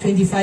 25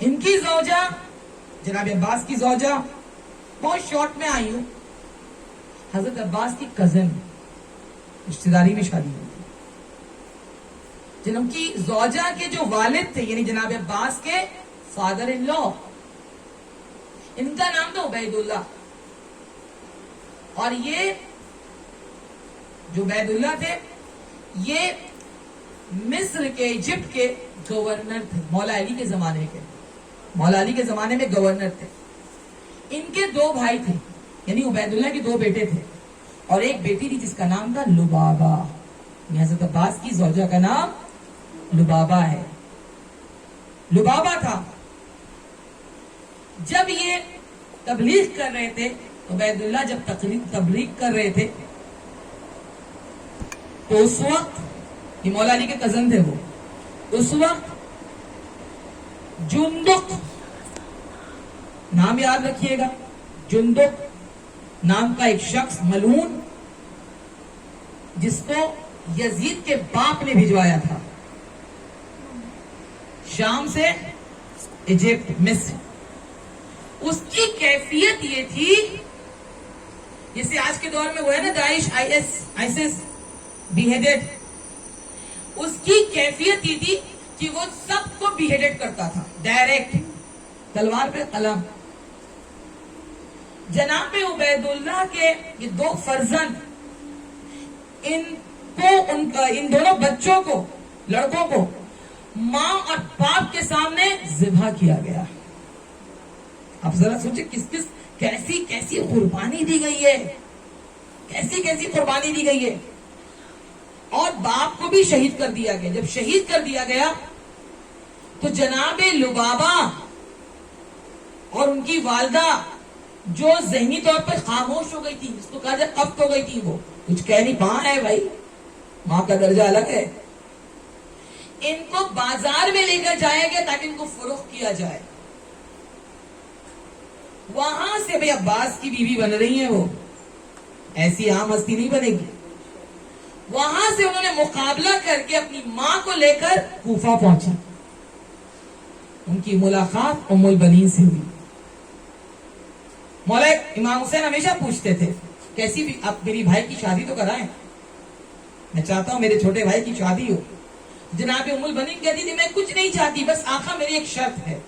ان کی زوجہ جناب عباس کی زوجہ بہت شارٹ میں آئی ہوں، حضرت عباس کی کزن رشتہ داری میں شادی ہوئی تھی. جن کی زوجہ کے جو والد تھے یعنی جناب عباس کے فادر ان لا، ان کا نام تھا عبید اللہ. اور یہ جو عبید اللہ تھے یہ مصر کے ایجپٹ کے گورنر تھے، مولا علی کے زمانے کے. مولا علی کے زمانے میں گورنر تھے. ان کے 2 بھائی تھے یعنی عبید اللہ کے 2 بیٹے تھے اور ایک بیٹی تھی جس کا نام تھا لبابہ. حضرت عباس کی زوجہ کا نام لبابہ ہے. لبابہ تھا. جب یہ تبلیغ کر رہے تھے، عبید اللہ جب تبلیغ کر رہے تھے تو اس وقت یہ مولا علی کے کزن تھے، وہ اس وقت جندق نام یاد رکھیے گا، جندق نام کا ایک شخص ملعون جس کو یزید کے باپ نے بھجوایا تھا شام سے ایجپٹ مصر. اس کی کیفیت یہ تھی جیسے آج کے دور میں وہ ہے نا داعش آئیسس بیہیڈڈ، اس کی کیفیت یہ تھی کہ وہ سب کو بیہیڈڈ کرتا تھا ڈائریکٹ تلوار پہ قلم. جناب عبید اللہ کے یہ 2 فرزند ان دونوں بچوں کو، لڑکوں کو ماں اور باپ کے سامنے ذبح کیا گیا. آپ ذرا سوچیں کیسی کیسی قربانی دی گئی ہے، کیسی کیسی قربانی دی گئی ہے. اور باپ کو بھی شہید کر دیا گیا. جب شہید کر دیا گیا تو جناب لبابہ اور ان کی والدہ جو ذہنی طور پر خاموش ہو گئی تھی، جس کو کہا جائے قفت ہو گئی تھی، وہ کچھ کہہ نہیں پا ہے. بھائی ماں کا درجہ الگ ہے. ان کو بازار میں لے کر جایا گیا تاکہ ان کو فروخت کیا جائے. وہاں سے بھائی عباس کی بیوی بن رہی ہیں، وہ ایسی عام ہستی نہیں بنے گی. وہاں سے انہوں نے مقابلہ کر کے اپنی ماں کو لے کر کوفہ پہنچی. ان کی ملاقات ام البنین سے ہوئی. مولا امام حسین ہمیشہ پوچھتے تھے کیسی بھی آپ میری بھائی کی شادی تو کرائیں، میں چاہتا ہوں میرے چھوٹے بھائی کی شادی ہو. جناب ام البنین کہتی تھی میں کچھ نہیں چاہتی، بس آقا میری ایک شرط ہے،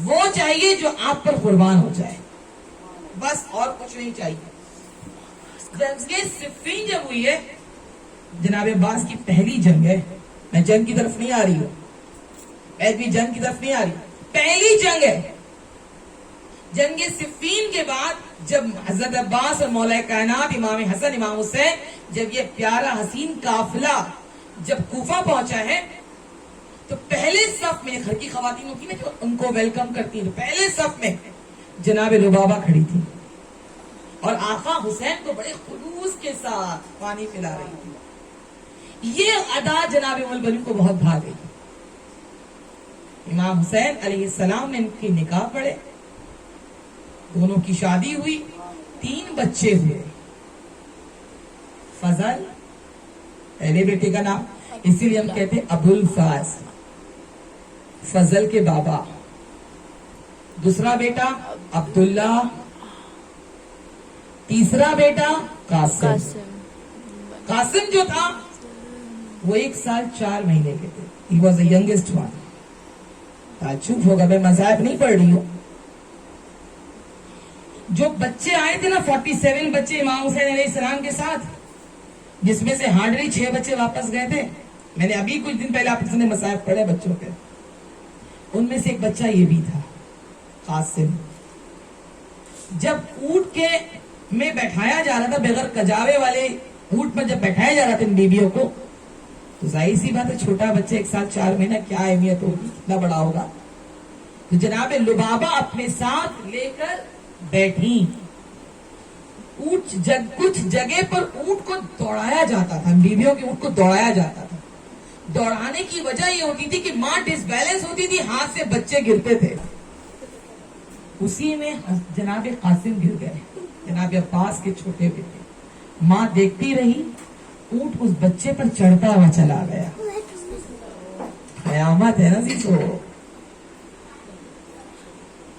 وہ چاہیے جو آپ پر قربان ہو جائے، بس اور کچھ نہیں چاہیے. جنگ صفین جب ہوئی ہے، جناب عباس کی پہلی جنگ ہے. میں جنگ کی طرف نہیں آ رہی ہوں، پہلی جنگ کی طرف نہیں آ رہی، پہلی جنگ ہے. جنگ صفین کے بعد جب حضرت عباس اور مولا کائنات امام حسن امام حسین جب یہ پیارا حسین قافلہ جب کوفہ پہنچا ہے تو پہلے صف میں گھر کی خواتین ہوتی نا جو ان کو ویلکم کرتی ہیں، پہلے صف میں جناب لبابہ کھڑی تھی اور آقا حسین کو بڑے خلوص کے ساتھ پانی پلا رہی تھی. یہ ادا جناب ام البنین کو بہت بھا گئی. امام حسین علیہ السلام نے ان کی نکاح پڑھے، دونوں کی شادی ہوئی، 3 بچے ہوئے. فضل پہلے بیٹے کا نام، اسی لیے ہم کہتے ہیں ابو الفاظ، فضل کے بابا. دوسرا بیٹا عبداللہ، تیسرا بیٹا قاسم. قاسم جو تھا وہ 1 سال 4 مہینے کے تھے. He was the youngest one. تعجب ہوگا میں مذاہب نہیں پڑھ رہی ہوں. جو بچے آئے تھے نا 47 بچے امام حسین علیہ السلام کے ساتھ، جس میں سے ہارڈلی 6 بچے واپس گئے تھے. میں نے ابھی کچھ دن پہلے آپ نے مصائب پڑھے بچوں کے، ان میں سے ایک بچہ یہ بھی تھا قاسم. جب اونٹ کے میں بیٹھایا جا رہا تھا، بغیر کجاوے والے اونٹ پر جب بیٹھایا جا رہا تھا ان بیویوں کو، تو ظاہر سی بات ہے چھوٹا بچہ 1 سال 4 مہینہ کیا اہمیت ہوگی، کتنا بڑا ہوگا. تو جناب لبابہ اپنے ساتھ لے کر بیٹھی. کچھ جگہ پر اونٹ کو دوڑایا جاتا تھا، بیویوں کے اونٹ کو دوڑایا جاتا تھا. دوڑانے کی وجہ یہ ہوتی تھی کہ ماں ڈس بیلنس ہوتی تھی، ہاتھ سے بچے گرتے تھے. اسی میں جناب قاسم گر گئے، جناب عباس کے چھوٹے بیٹے. ماں دیکھتی رہی، اونٹ اس بچے پر چڑھتا ہوا چلا گیا. قیامت ہے نا جی. تو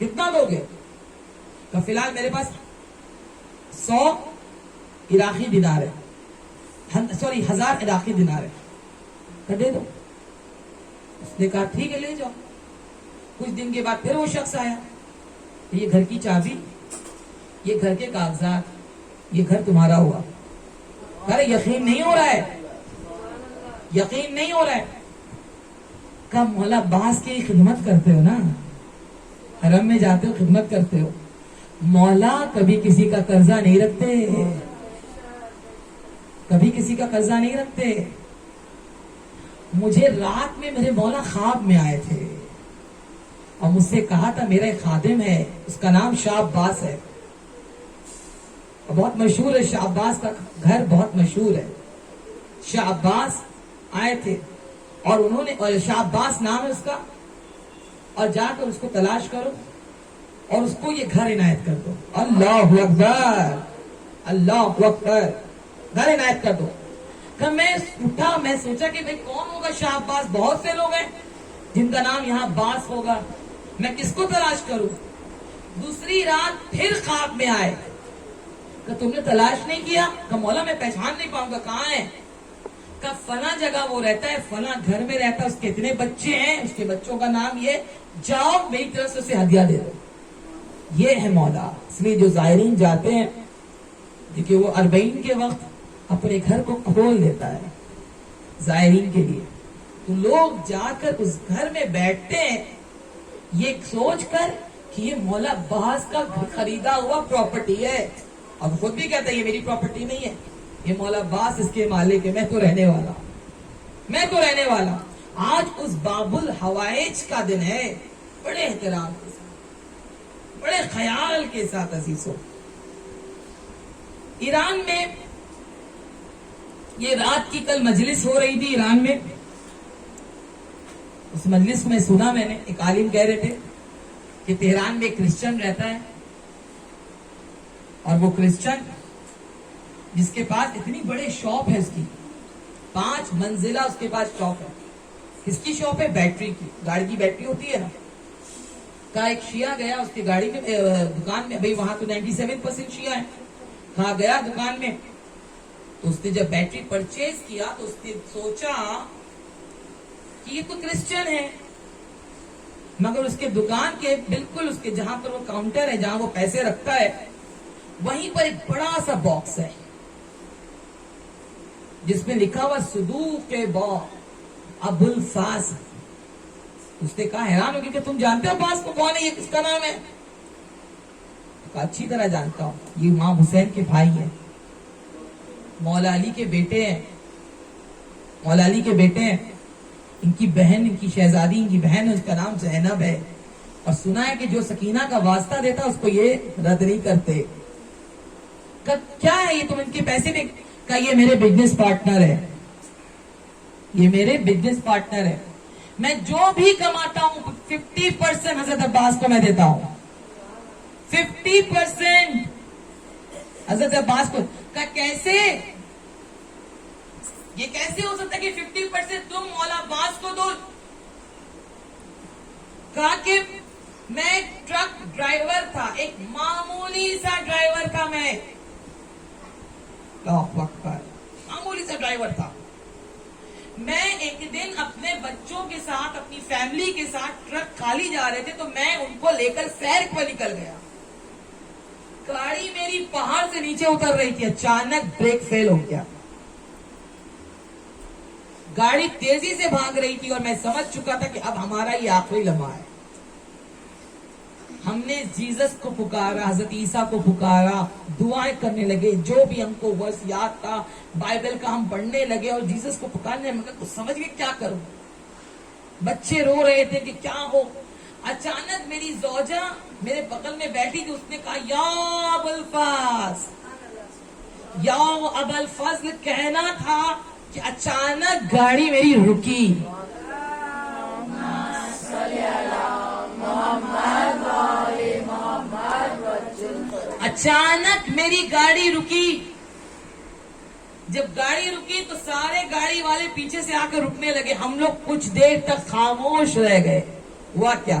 کتنا دو گے؟ کہ فی الحال میرے پاس 100 عراقی دینار ہے، سوری 1000 عراقی دینار ہے، تو دے دو۔ اس نے کہا ٹھیک ہے لے جاؤ۔ کچھ دن کے بعد پھر وہ شخص آیا، یہ گھر کی چابی، یہ گھر کے کاغذات، یہ گھر تمہارا ہوا۔ ارے یقین نہیں ہو رہا ہے، یقین نہیں ہو رہا ہے۔ کہ مولا عباس کی خدمت کرتے ہو نا، حرم میں جاتے ہو خدمت کرتے ہو، مولا کبھی کسی کا قرضہ نہیں رکھتے، کبھی کسی کا قرضہ نہیں رکھتے۔ مجھے رات میں میرے مولا خواب میں آئے تھے اور مجھ سے کہا تھا میرا ایک خادم ہے، اس کا نام شاہ عباس ہے، بہت مشہور ہے، شاہ عباس کا گھر بہت مشہور ہے۔ شاہ عباس آئے تھے اور انہوں نے، شاہ عباس نام ہے اس کا، اور جا کر اس کو تلاش کرو اور اس کو یہ گھر عنایت کر دو۔ اللہ اکبر، اللہ اکبر، گھر عنایت کر دو۔ کہ میں اٹھا، میں سوچا کہ بھئی کون ہوگا شاہ عباس، بہت سے لوگ ہیں جن کا نام یہاں عباس ہوگا، میں کس کو تلاش کروں؟ دوسری رات پھر خواب میں آئے کہ تم نے تلاش نہیں کیا؟ کہ مولا میں پہچان نہیں پاؤں گا، کہاں ہے؟ کہ فلاں جگہ وہ رہتا ہے، فلاں گھر میں رہتا ہے، اس کے اتنے بچے ہیں، اس کے بچوں کا نام یہ، جاؤ میری طرف سے اسے ہدیہ دے دو۔ یہ ہے مولا۔ اس لیے جو زائرین جاتے ہیں، دیکھیے وہ 40 کے وقت اپنے گھر کو کھول دیتا ہے زائرین کے لیے، تو لوگ جا کر اس گھر میں بیٹھتے ہیں یہ سوچ کر کہ یہ مولا عباس کا خریدا ہوا پراپرٹی ہے، اور خود بھی کہتا ہے یہ میری پراپرٹی نہیں ہے، یہ مولا عباس اس کے مالک ہے، میں تو رہنے والا، میں تو رہنے والا۔ آج اس باب الحوائج کا دن ہے، بڑے احترام کے ساتھ، بڑے خیال کے ساتھ عزیزوں۔ ایران میں یہ رات کی کل مجلس ہو رہی تھی ایران میں، اس مجلس میں سنا میں نے، ایک عالم کہہ رہے تھے کہ تہران میں ایک کرسچن رہتا ہے، اور وہ کرسچن جس کے پاس اتنی بڑے شاپ ہے، اس کی 5 منزلہ اس کے پاس شاپ ہے۔ کس کی شاپ ہے؟ بیٹری کی، گاڑی کی بیٹری ہوتی ہے نا۔ کہا ایک شیعہ گیا اس کی گاڑی میں، دکان میں، بھئی وہاں تو 97% شیعہ ہے، کہا گیا دکان میں، تو اس نے جب بیٹری پرچیز کیا تو اس نے سوچا کہ یہ تو کرسچن ہے، مگر اس کے دکان کے بالکل اس کے جہاں پر وہ کاؤنٹر ہے، جہاں وہ پیسے رکھتا ہے، وہیں پر ایک بڑا سا باکس ہے جس میں لکھا ہوا صدوق با ابو الفاظ۔ اس نے کہا، حیران ہوگی کہ تم جانتے ہو عباس کو، کون ہے یہ، کس کا نام ہے؟ کہا اچھی طرح جانتا ہوں، یہ امام حسین کے بھائی ہیں، مولا علی کے بیٹے ہیں، مولا علی کے بیٹے ہیں، ان کی بہن، ان کی شہزادی، ان کی بہن ہے، اس کا نام زینب ہے، اور سنا ہے کہ جو سکینہ کا واسطہ دیتا اس کو یہ رد نہیں کرتے۔ کیا ہے یہ تم ان کے پیسے میں؟ کہ یہ میرے بزنس پارٹنر ہے، یہ میرے بزنس پارٹنر ہے، میں جو بھی کماتا ہوں 50% حضرت عباس کو میں دیتا ہوں، 50% حضرت عباس کو۔ کہ کیسے یہ کیسے ہو سکتا ہے کہ 50% تم مولا عباس کو دو؟ کہا کہ میں ایک ٹرک ڈرائیور تھا، ایک معمولی سا ڈرائیور تھا، میں معمولی سا ڈرائیور تھا۔ میں ایک دن اپنے بچوں کے ساتھ، اپنی فیملی کے ساتھ ٹرک خالی جا رہے تھے، تو میں ان کو لے کر سیر پر نکل گیا، گاڑی میری پہاڑ سے نیچے اتر رہی تھی، اچانک بریک فیل ہو گیا، گاڑی تیزی سے بھاگ رہی تھی، اور میں سمجھ چکا تھا کہ اب ہمارا یہ آخری لمحہ ہے۔ ہم نے جیزس کو پکارا، حضرت عیسیٰ کو پکارا، دعائیں کرنے لگے، جو بھی ہم کو ورس یاد تھا بائبل کا ہم پڑھنے لگے، اور جیزس کو پکارنے مگر کچھ سمجھ گئے کیا کروں، بچے رو رہے تھے کہ کیا ہو۔ اچانک میری زوجہ میرے بغل میں بیٹھی تھی، اس نے کہا یا ابو الفاظ، یا ابو الفضل، کہنا تھا کہ اچانک گاڑی میری رکی، اچانک میری گاڑی رکی۔ جب گاڑی رکی تو سارے گاڑی والے پیچھے سے آ کر رکنے لگے، ہم لوگ کچھ دیر تک خاموش رہ گئے۔ ہوا کیا؟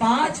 5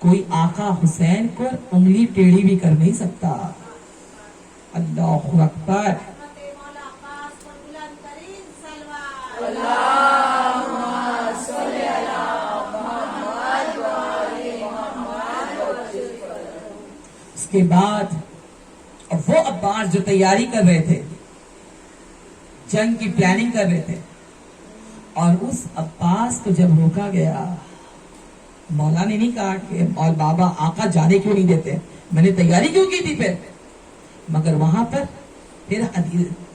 کوئی آقا حسین کو انگلی ٹیڑھی بھی کر نہیں سکتا. اللہ اکبر. اس کے بعد وہ عباس جو تیاری کر رہے تھے, جنگ کی پلاننگ کر رہے تھے, اور اس عباس کو جب روکا گیا, مولا نے نہیں کہا کہ اور بابا آقا جانے کیوں نہیں دیتے, میں نے تیاری کیوں کی تھی پھر, مگر وہاں پر پھر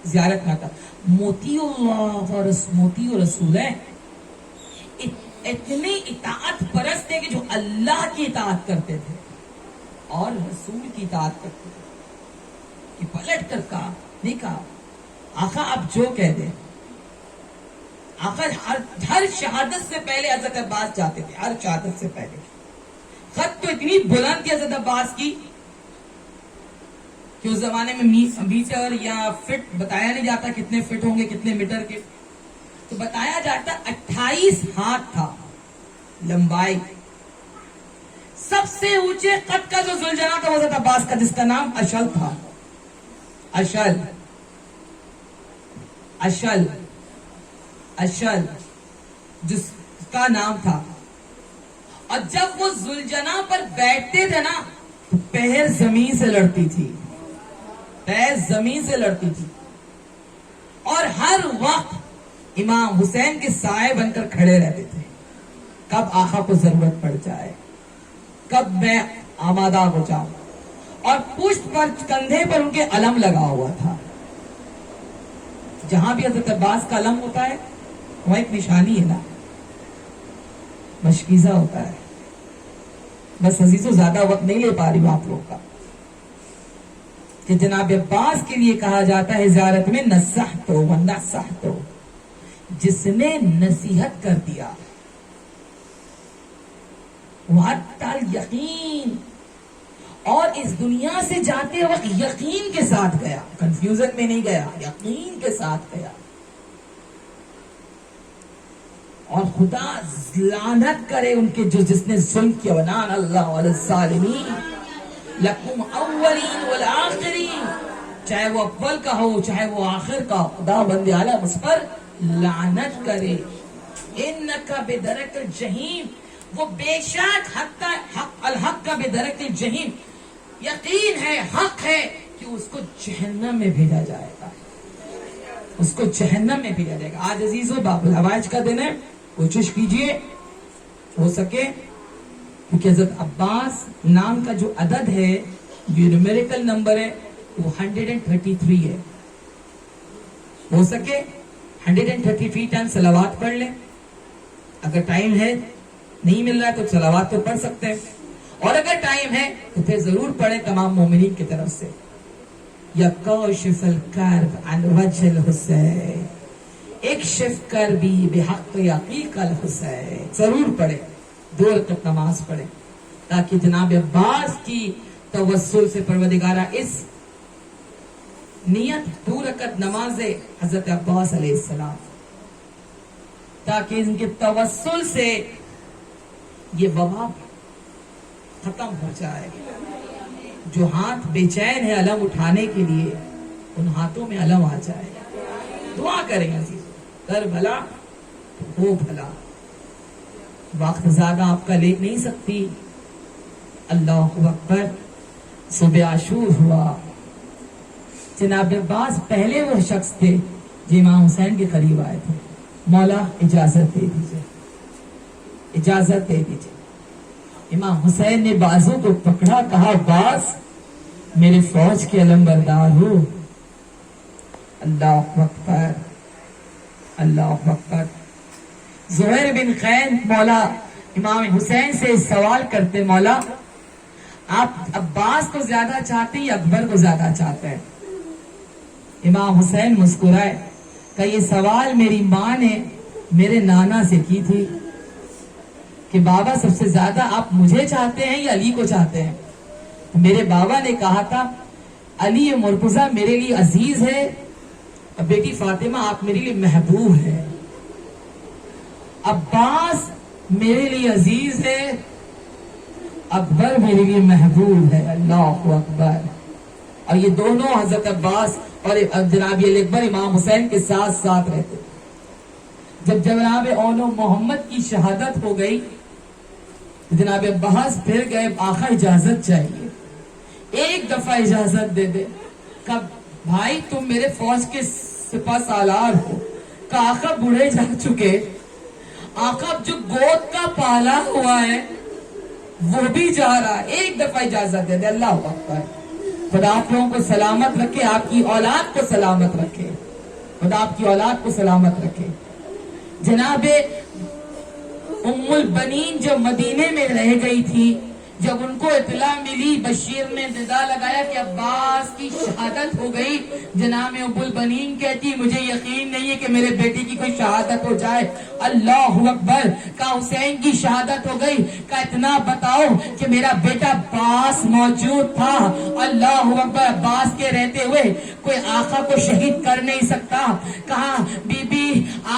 زیارت نہ تھا. موتی اللہ اور موتی رسول ہیں, اتنے اطاعت پرست تھے کہ جو اللہ کی اطاعت کرتے تھے اور رسول کی اطاعت کرتے تھے, کہ پلٹ کر کہا نہیں کہا آقا آپ جو کہہ دیں. آقا ہر شہادت سے پہلے حضرت عباس جاتے تھے, ہر شہادت سے پہلے. خط تو اتنی بلند تھی حضرت عباس کی کہ اس زمانے میں میٹر یا فٹ بتایا نہیں جاتا کتنے فٹ ہوں گے, کتنے میٹر کے, تو بتایا جاتا 28 ہاتھ تھا لمبائی. سب سے اونچے قد کا جو ذوالجناح تھا حضرت عباس کا, جس کا نام اشل تھا. اشل جس کا نام تھا. اور جب وہ ذوالجناح پر بیٹھتے تھے نا تو پیر زمین سے لڑتی تھی, پیر زمین سے لڑتی تھی, اور ہر وقت امام حسین کے سائے بن کر کھڑے رہتے تھے. کب آقا کو ضرورت پڑ جائے, کب میں آمادہ ہو جاؤں. اور پشت پر کندھے پر ان کے علم لگا ہوا تھا. جہاں بھی حضرت عباس کا علم ہوتا ہے وہاں ایک نشانی ہے نا, مشکیزہ ہوتا ہے. بس عزیزو زیادہ وقت نہیں لے پا رہی ہوں آپ لوگ کا, کہ جناب عباس کے لیے کہا جاتا ہے زیارت میں نصحتو و نصحتو, جس نے نصیحت کر دیا. وحتى یقین, اور اس دنیا سے جاتے وقت یقین کے ساتھ گیا, کنفیوژن میں نہیں گیا, یقین کے ساتھ گیا. اور خدا لعنت کرے ان کے جس نے ظلم کیا. ونان اللہ علی الظالمین لکم اولین والآخرین, چاہے وہ اول کا ہو چاہے وہ آخر کا, خدا بندے اعلیٰ اس پر لعنت کرے. انکا بدرک الجحیم, وہ بے شک الحق کا بدرک الجحیم, یقین ہے, حق ہے کہ اس کو جہنم میں بھیجا جائے گا, اس کو جہنم میں بھیجا جائے گا. آج عزیزو باب الحوائج کا دن ہے, کوشش کیجئے ہو سکے, کیونکہ حضرت عباس نام کا جو عدد ہے, جو نیومیریکل نمبر ہے, وہ 133 ہے. ہو سکے 133 ٹائم صلوات پڑھ لیں. اگر ٹائم ہے, نہیں مل رہا ہے تو صلوات تو پڑھ سکتے ہیں, اور اگر ٹائم ہے تو پھر ضرور پڑھیں تمام مومنین کی طرف سے. یا کاشف الکرب عن وجه الحسین, اکشف کربی بحق یقیق الحسین, ضرور پڑھیں. 2 رکعت نماز پڑھیں تاکہ جناب عباس کی توسل سے پروردگارہ اس نیت 2 رکعت نماز حضرت عباس علیہ السلام, تاکہ ان کے توسل سے یہ وبا ختم ہو جائے. جو ہاتھ بے چین ہے علم اٹھانے کے لیے, ان ہاتھوں میں علم آ جائے. دعا کریں عزیز, کر بھلا ہو بھلا. وقت زیادہ آپ کا لے نہیں سکتی. اللہ اکبر. صبح عاشور ہوا. جناب عباس پہلے وہ شخص تھے جو امام حسین کے قریب آئے تھے. مولا اجازت دے دیجئے, اجازت دے دیجئے. امام حسین نے بازو کو پکڑا, کہا عباس میرے فوج کے علم بردار ہو. اللہ اکبر, اللہ اکبر. زہیر بن خین مولا امام حسین سے سوال کرتے, مولا آپ عباس کو زیادہ چاہتے ہیں یا اکبر کو زیادہ چاہتے ہیں؟ امام حسین مسکرائے, کہ یہ سوال میری ماں نے میرے نانا سے کی تھی کہ بابا سب سے زیادہ آپ مجھے چاہتے ہیں یا علی کو چاہتے ہیں؟ میرے بابا نے کہا تھا علی مرتضیٰ میرے لیے عزیز ہے, اور بیٹی فاطمہ آپ میرے لیے محبوب ہے. عباس میرے لیے عزیز ہے اکبر میرے لیے محبوب ہے، اللہ اکبر۔ اور یہ دونوں حضرت عباس اور جناب علی اکبر امام حسین کے ساتھ ساتھ رہتے۔ جب جناب اولو محمد کی شہادت ہو گئی تو جناب عباس پھر گئے، آقا اجازت چاہیے، ایک دفعہ اجازت دے دے۔ کب بھائی تم میرے فوج کے سپہ سالار ہو، کہ آقا بوڑھے جا چکے، آقا جو گود کا پالا ہوا ہے وہ بھی جا رہا ہے، ایک دفعہ اجازت دے دے۔ اللہ اکبر۔ خدا آپ لوگوں کو سلامت رکھے، آپ کی اولاد کو سلامت رکھے، خدا آپ کی اولاد کو سلامت رکھے۔ جناب ام البنین جب مدینے میں رہ گئی تھی، جب ان کو اطلاع ملی، بشیر نے ندا لگایا کہ عباس کی شہادت ہو گئی، جناب ام البنین کہتی مجھے یقین نہیں ہے کہ میرے بیٹے کی کوئی شہادت ہو جائے۔ اللہ اکبر۔ کہا حسین کی شہادت ہو گئی، کہا اتنا بتاؤ کہ میرا بیٹا عباس موجود تھا۔ اللہ اکبر۔ عباس کے رہتے ہوئے کوئی آقا کو شہید کر نہیں سکتا۔ کہا بی بی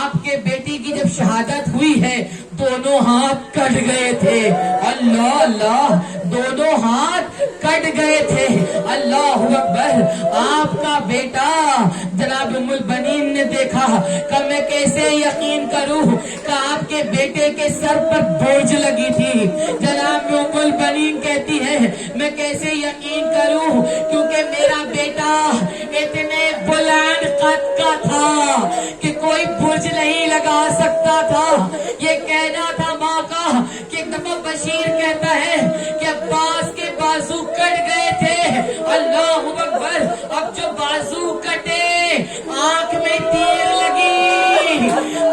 آپ کے بیٹی کی جب شہادت ہوئی ہے دونوں ہاتھ کٹ گئے تھے۔ اللہ اللہ، دونوں ہاتھ کٹ گئے تھے۔ اللہ اکبر۔ آپ کا بیٹا جناب ام البنین نے دیکھا کہ میں کیسے یقین کروں کہ آپ کے بیٹے کے سر پر بوجھ لگی تھی۔ جناب ام البنین کہتی ہے میں کیسے یقین کروں، کیونکہ میرا بیٹا اتنے بلند قد کا تھا کہ کوئی برج نہیں لگا سکتا تھا۔ یہ کہنا تھا ماں کا کہ ایک دفعہ بشیر کہتا ہے کہ عباس کے بازو کٹ گئے تھے۔ اللہ اکبر۔ اب جو بازو کٹے آنکھ میں تیر لگی،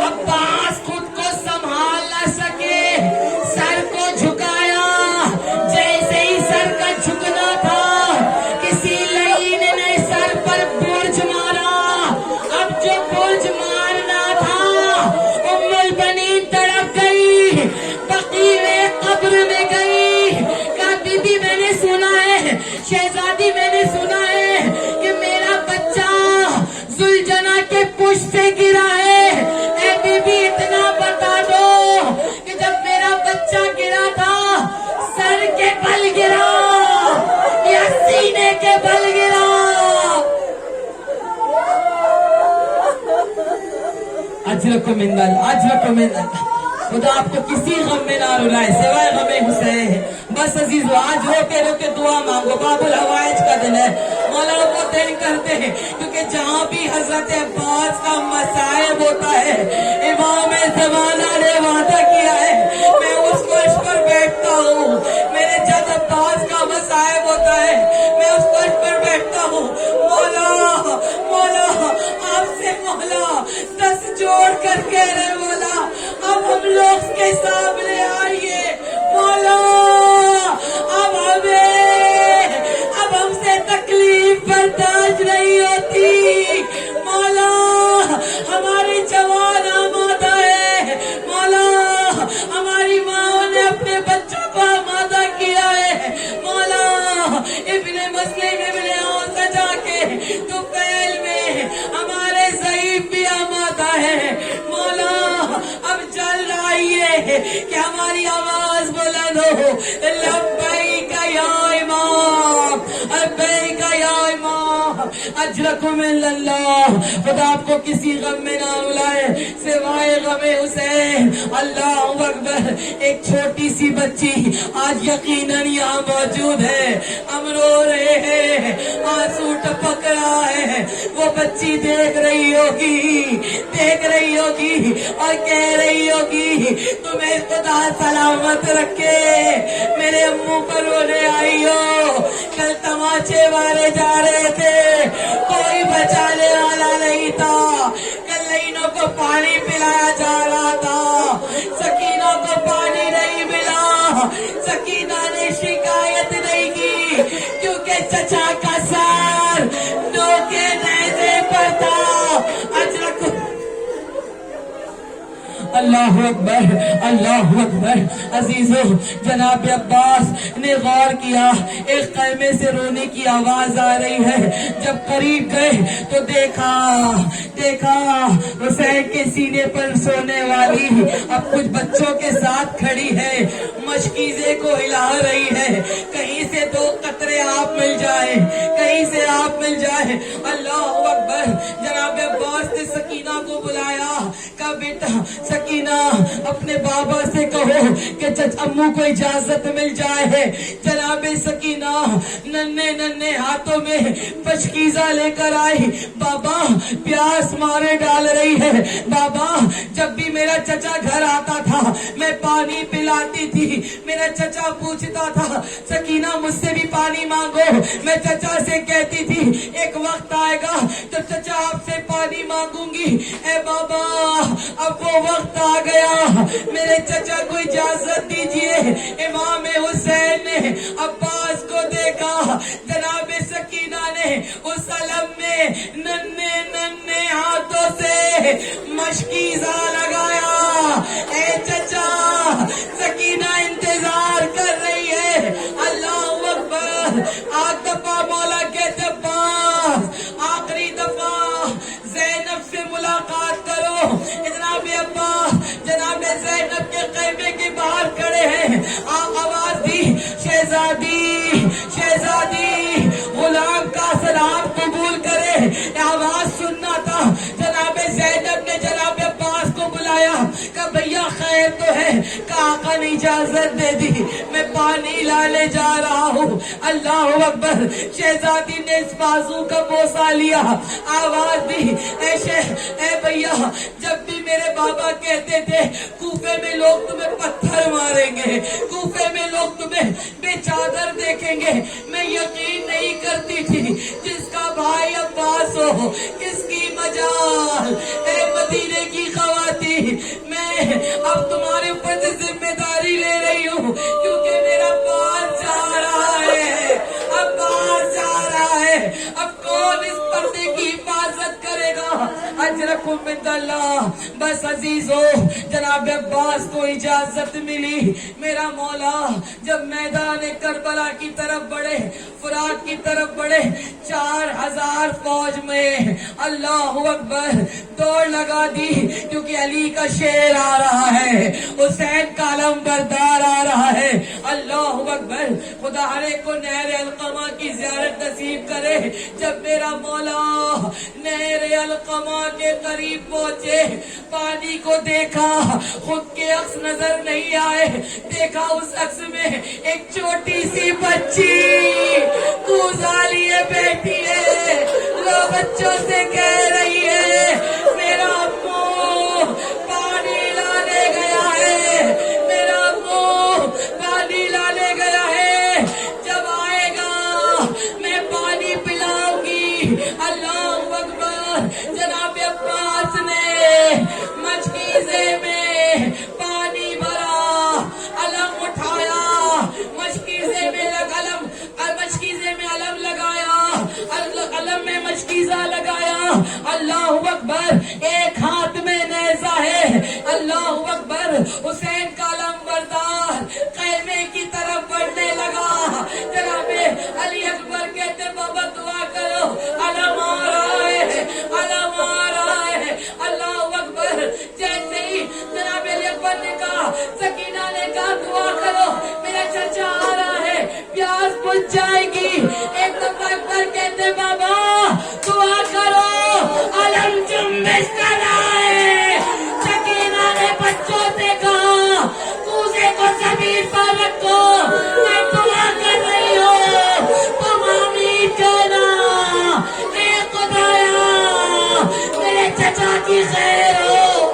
عباس خود کو سنبھال نہ سکے، سر کو جھکایا، جیسے ہی سر کا جھکنا تھا کسی لعین نے سر پر برج مارا۔ اب جو برج مارنا تھا ام البنین تڑپ گئی، بقیع قبر میں گئی، کہا بی بی میں نے سنا ہے، شہزادی میں نے سنا ہے کہ میرا بچہ ذوالجناح کے پشت سے گرا ہے۔ اے بی بی اتنا بتا دو کہ جب میرا بچہ گرا تھا سر کے بل گرا یا سینے کے بل گرا؟ اجرکم من اللہ، اجرکم من اللہ۔ خدا آپ کو کسی غم میں نہ رلائے سوائے غم حسین۔ بس عزیزو آج روکے روکے دعا مانگو، باب الحوائج کا دن ہے، مولا کو دن کرتے ہیں، کیونکہ جہاں بھی حضرت عباس کا مصائب ہوتا ہے امام زمانہ نے وعدہ کیا ہے میں اس فرش پر بیٹھتا ہوں۔ میرے جب عباس کا مصائب ہوتا ہے میں اس فرش پر بیٹھتا ہوں، مولا مولا آپ سے مولا دس جوڑ کر کہہ رہے مولا اب ہم لوگ کے سامنے آئیے، مولا اب ہم سے تکلیف برداشت نہیں ہوتی، مولا ہماری جوان آمادہ ہے، مولا ہماری ماں نے اپنے بچوں کو آمادہ کیا ہے، مولا ابن مسلم ابن عوف سجا کے تو پہل میں ہمارے ضعیف بھی آمادہ ہے، مولا اب جلد آئیے کہ ہماری آواز بلند ہو، لبیک یا امام، لبیک یا امام، اجرکم من اللہ۔ خدا آپ کو کسی غم میں نہ رلائے سوائے غم حسین۔ اللہ اکبر۔ ایک چھوٹی سی بچی آج یقیناً یہاں موجود ہے، ہم رو رہے ہیں، آنسو ٹپک رہا ہے، وہ بچی دیکھ رہی ہوگی، دیکھ رہی ہوگی اور کہہ رہی ہوگی تمہیں خدا سلامت رکھے، میرے امو پر رونے آئی ہو، کل تماچے مارے جا رہے تھے کوئی بچانے والا نہیں تھا، کل لینوں کو پانی پلایا جا رہا تھا، سکینہ کو پانی نہیں ملا، سکینہ نے شکایت نہیں کی کیونکہ چچا کا سر نو کے نیزے پر تھا۔ اللہ اکبر اللہ اکبر. عزیزو جناب عباس نے غور کیا ایک خیمے سے رونے کی آواز آ رہی ہے. جب قریب گئے تو دیکھا حسین کے سینے پر سونے والی اب کچھ بچوں کے ساتھ کھڑی ہے, مشکیزے کو ہلا رہی ہے. کہیں سے 2 قطرے آپ مل جائے, کہیں سے آپ مل جائے. اللہ اکبر. جناب عباس نے سکینہ کو بلایا, کہا بیٹا سکینہ اپنے بابا سے کہو کہ امو کو اجازت مل جائے. جناب سکینہ ننھے ہاتھوں میں پشکیزہ لے کر آئی. بابا پیاس مارے ڈال رہی ہے. بابا جب بھی میرا چچا گھر آتا تھا میں پانی پلاتی تھی. میرا چچا پوچھتا تھا سکینہ مجھ سے بھی پانی مانگو. میں چچا سے کہتی تھی ایک وقت آئے گا تو چچا آپ سے پانی مانگوں گی. اے بابا اب وہ وقت آ گیا, میرے چچا کو اجازت دیجئے. امام حسین نے عباس کو دیکھا. جناب سکینہ نے اس علم میں ننھے ہاتھوں سے مشکیزہ لگایا. اے چچا سکینہ انتظار کر رہی ہے. اللہ اکبر. آج دفعہ مولا کہتے عباس آخری دفعہ زینب سے ملاقات کرو. جناب عباس جناب زینب کے خیمے کے باہر کھڑے ہیں. آواز دی شہزادی غلام کا سلام قبول کرے. آواز سننا تھا. جناب زینب نے جناب عباس کو بلایا, کہا بھیا خیر تو ہے. کہا آقا نے اجازت دے دی, میں پانی لانے جا رہا ہوں. اللہ اکبر. شہزادی نے اس بازو کا بوسہ لیا. آواز دی اے بھیا جب بھی میرے بابا کہتے تھے کوفے میں لوگ تمہیں پتھر ماریں گے, کوفے میں لوگ تمہیں بے چادر دیکھیں گے, میں یقین نہیں کرتی تھی. جس کا بھائی عباس ہو کس کی مجال. اے مدینے کی خواتین میں اب تمہارے اوپر سے ذمہ داری لے رہی ہوں کیونکہ میرا عباس جا رہا ہے. عباس جا رہا ہے. اب کون اس پردے کی حفاظت کرے گا. اجرکم من اللہ. بس عزیزو جناب عباس کو اجازت ملی. میرا مولا جب میدان کربلا کی طرف بڑھے, فرات کی طرف بڑھے, 4000 فوج میں اللہ اکبر دوڑ لگا دی کیونکہ علی کا شیر آ رہا ہے, حسین کا علم بردار آ رہا ہے. اللہ اکبر. خدا ہر ایک کو نہر القمہ کی زیارت نصیب کرے. جب میرا مولا نہر القمہ کے قریب پہنچے, پانی کو دیکھا, خود کے عکس نظر نہیں آئے. دیکھا اس عکس میں ایک چھوٹی سی بچی کوزہ لیے بیٹھی ہے. وہ بچوں سے کہہ رہی ہے میرا ابو پانی لانے گیا ہے, میرا ابو پانی لانے گیا ہے. جب آئے گا میں پانی پلاؤں گی. اللہ اکبر. جناب عباس نے مشکیزے میں پانی بھرا, علم اٹھایا, مشکیزے میں علم لگایا, علم میں مشکیزہ لگایا. اللہ اکبر. ایک ہاتھ میں نیزہ ہے. اللہ اکبر. حسین کا علم بردار خیمے کی طرف بڑھنے لگا. جناب علی اکبر کہتے بابا دعا کرو, علم آ رہا ہے, علم آ رہا ہے. اللہ اکبر. جیسے ہی جناب علی اکبر نے کہا, سکینہ نے کہا دعا کرو میرا چچا آ رہا ہے, پیاس بجھ جائے گی. ایک دفعہ اکبر کہتے بابا دعا کرو, علم جنبش کر رہا ہے. سکینہ نے بچوں سے کہا کوزے کو زمین پر رکھو, میں دعا کر رہی ہوں, تم آمین کہنا. اے خدایا میرے چچا کی خیر ہو.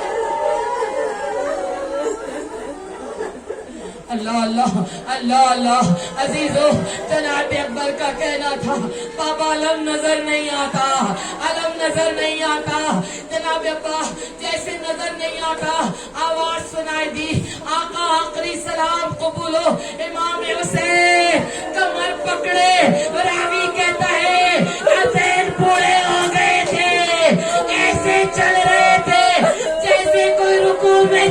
اللہ اللہ اللہ اللہ. عزیزو جناب اکبر کا کہنا تھا بابا علم نظر نہیں آتا, علم نظر نہیں آتا. جناب ابا جیسے نظر نہیں آتا آواز سنائی دی, آقا آخری سلام قبول ہو. امام حسین کمر پکڑے, راوی کہتا ہے حسین بوڑھے ہو گئے تھے, ایسے چل رہے تھے جیسے کوئی رکوع میں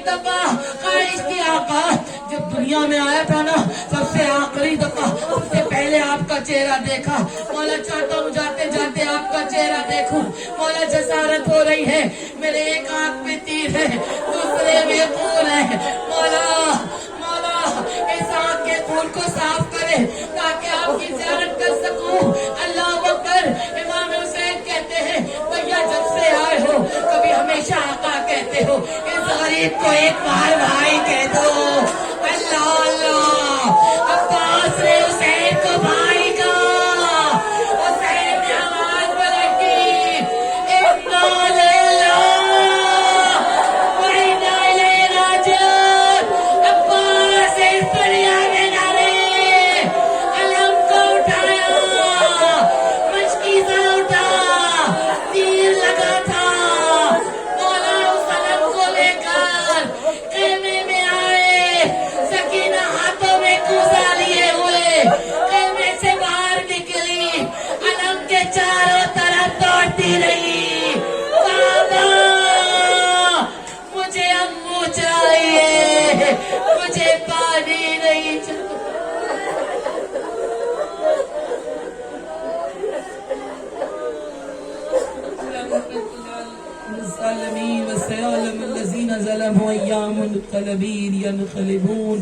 دفعہ خواہش کی آقا جب دنیا میں آیا تھا نا سب سے آخری دفعہ سب سے پہلے آپ کا چہرہ دیکھا. مولا چاہتا ہوں جاتے جاتے آپ کا چہرہ دیکھوں. مولا جسارت ہو رہی ہے, میرے ایک آنکھ میں تیر ہے دوسرے میں خون ہے. مولا مولا اس آنکھ کے خون کو صاف کرے تاکہ آپ کی زیارت کر سکوں. اللہ اکبر. امام حسین کہتے ہیں بھیا جب سے آئے ہو کبھی ہمیشہ آقا کہتے ہو, اس غریب کو ایک بار بھائی کہہ دو. اللہ اللہ. عباس نے حسین کو بھائی کا, حسین نے آواز بلندی انا للہ و انا الیہ راجعون. عباس اس دنیا میں نہ رہے, علم کو اٹھایا, مشکیزہ اٹھا, تیر لگا تھا. مولا اس علم کو لے کر خیمے میں آئے, سکینہ ہاتھوں میں کوزہ لیے ہوئے خیمے سے باہر نکلی, علم کے چاروں طرف دوڑتی رہی. بابا مجھے امو چاہیے, مجھے پانی نہیں چاہیے. الظالمين وسيعلم الذين ظلموا أيام القلبين ينقلبون.